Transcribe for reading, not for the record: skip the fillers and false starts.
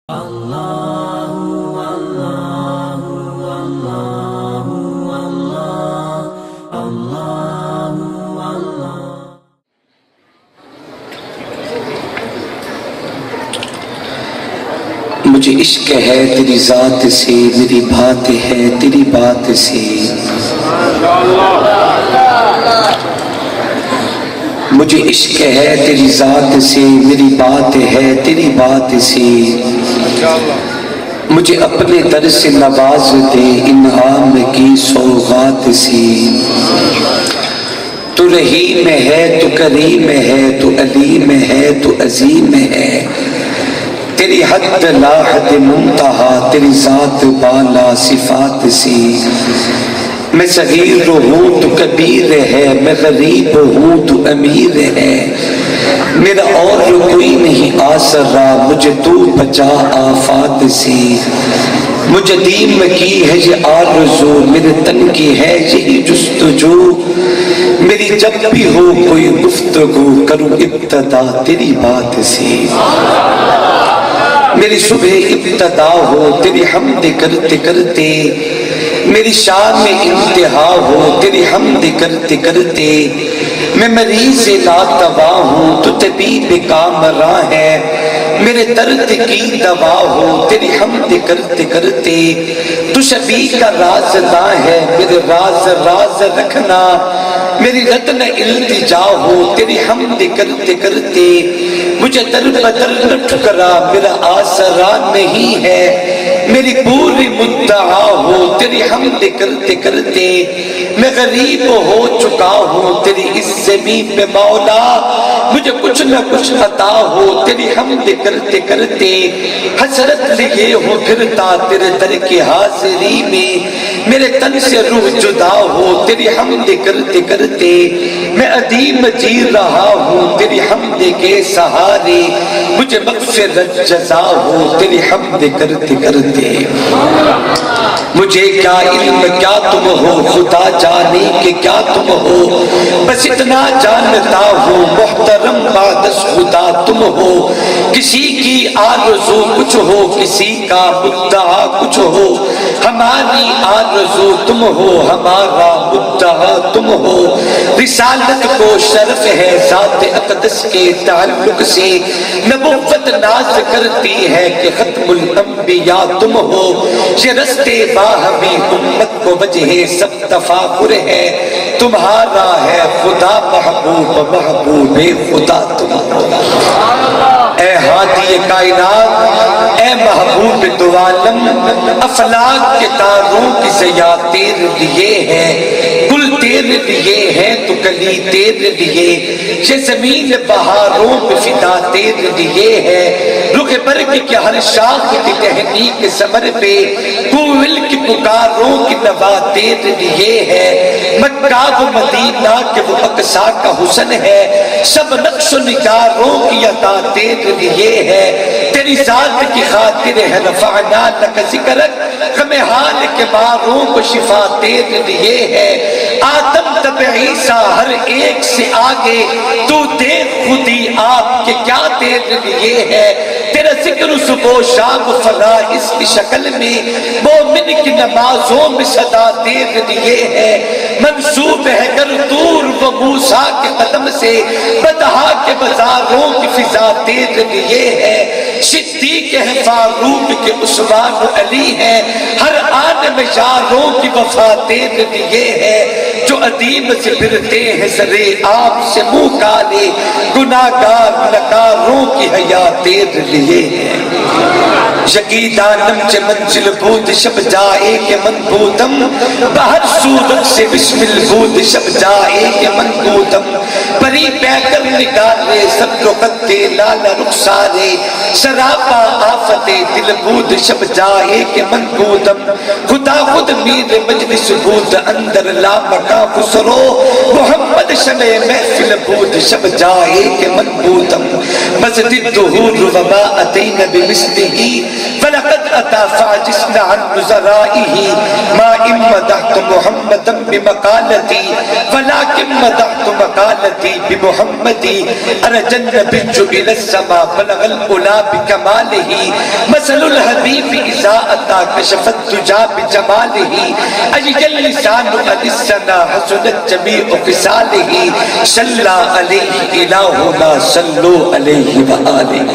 مجھے عشق ہے تیری ذات سے، میری بات ہے تیری بات سے، مجھے عشق ہے تیری ذات سے، میری بات ہے تیری بات سے، مجھے اپنے در سے نواز دے انعام کی سوغات سے۔ تو رحیم ہے تو کریم ہے تو علیم ہے تو عظیم ہے، تیری حد لا حد منتہا، تیری ذات بالا صفات سی۔ میں صغیر ہوں تو کبیر ہے، میں غریب ہوں تو امیر ہے، میرا اور کوئی نہیں آسرا، مجھے تو بچا آفات سے۔ مجھے دیم کی ہے یہ آرزو، میرے تن کی ہے یہی جستجو، میری جب بھی ہو کوئی گفتگو کروں ابتدا تیری بات سے۔ میری صبح ابتدا ہو تیری حمد کرتے کرتے، میری شان میں انتہا ہو تیری حمد کرتے کرتے، میں مریض لاتوا ہوں تو طبیب کامراں ہے، میرے درد کی دوا ہو تیری حمد کرتے کرتے، تو شفیع کا رازداں ہے، میرے راز راز رکھنا، میری رتن التجا ہو تیری حمد کرتے کرتے، مجھے در بدر نہ ٹھکرا، میرا آسرا نہیں ہے، میری پوری مدعا ہو تیری حمد کرتے کرتے، میں غریب ہو چکا ہوں تیری اس زمین پہ مولا، مجھے کچھ نہ کچھ عطا ہو تیری حمد کرتے کرتے، حسرت لیے ہو پھرتا تیرے در کی حاضری میں، میرے تن سے روح جدا ہو تیری حمد کرتے کرتے، میں عدیم جی رہا ہوں تیری حمد کے سہارے، مجھے مغفرت جزا ہو تیری حمد کرتے کرتے۔ مجھے کیا علم کیا تم ہو، خدا جانے کہ کیا تم ہو، بس اتنا جانتا ہوں محترم بعد خدا تم ہو، کسی کی آرزو کچھ ہو کسی کا مدعا کچھ ہو، ہماری آرزو تم ہو ہمارا مدعا تم ہو، رسالت کو شرف ہے ذات اقدس کے تعلق سے، نبوت ناز کرتی ہے کہ ختم الانبیاء تم ہو، یہ رستے باہمی امت کو وجہ سب تفاخر ہے، تمہارا ہے خدا محبوب محبوب خدا تم ہو۔ اے ہادی کائنات، اے محبوب دو عالم، افلاک کے تاروں کی ضیا تیرے لیے ہے، گل تیرے لیے ہے تو کلی تیرے لیے، یہ زمین بہاروں پہ فدا تیرے لیے ہے، رخ برگ کے ہر شاخ کی ٹہنی کے ثمر پہ کوئل کی پکاروں کی نوا تیرے لیے ہے، مکہ و مدینہ کے وہ اقصا کا حسن ہے، سب نقش و نگاروں کی عطا تیرے لیے ہے، تیری ذات کی خاطر ہے رفعنا لک ذکرک، غم حال کے ماروں کو شفا تیرے لیے ہے، آدم تب عیسیٰ ہر ایک سے آگے، تو دیکھ خودی آپ کے کیا تیرے لیے ہے، تیرا ذکر صبح و شام فنا اس کی شکل میں، مومن کی نمازوں میں صدا تیرے لیے ہے، منسوب ہے گر دور و موسیٰ کے قدم سے، بدہا کے بازاروں کی فضا تیرے لیے ہے، صدیق ہے فاروق کے عثمان و علی ہے، ہر آن میں یاروں کی وفا تیرے لیے ہے، جو عدیم سے پھرتے ہیں سرے آپ سے منہ کالے، گناہگار نکاروں کی حیا تیرے لیے ہے، یقیدانم چے منزل بود شب جائے کہ من بودم، بہر صورت سے بسم البود شب جائے کہ من بودم، پری پیکر نگارے سب رو قد لالا رخسارے، سراپا آفت دل بود شب جائے کہ من بودم، خدا خود میر مجلس بود اندر لا مکا خسرو، محمد شمع محفل بود شب جائے کہ من بودم، مزد الدہور وما اتین بمثلہی فلا فلقد أتى فعجزنا عن نزرائه ما إن مدحت محمدا بمقالتي ولكن مدحت مقالتي بمحمدي أرجى النبي إلى السماء بلغ الأولى بكماله مثل الحبيب إذا أتى كشف الدجى بجماله أجل اللسان ألسنا حسنت جميع خصاله صلى عليه إلهنا صلوا عليه وآله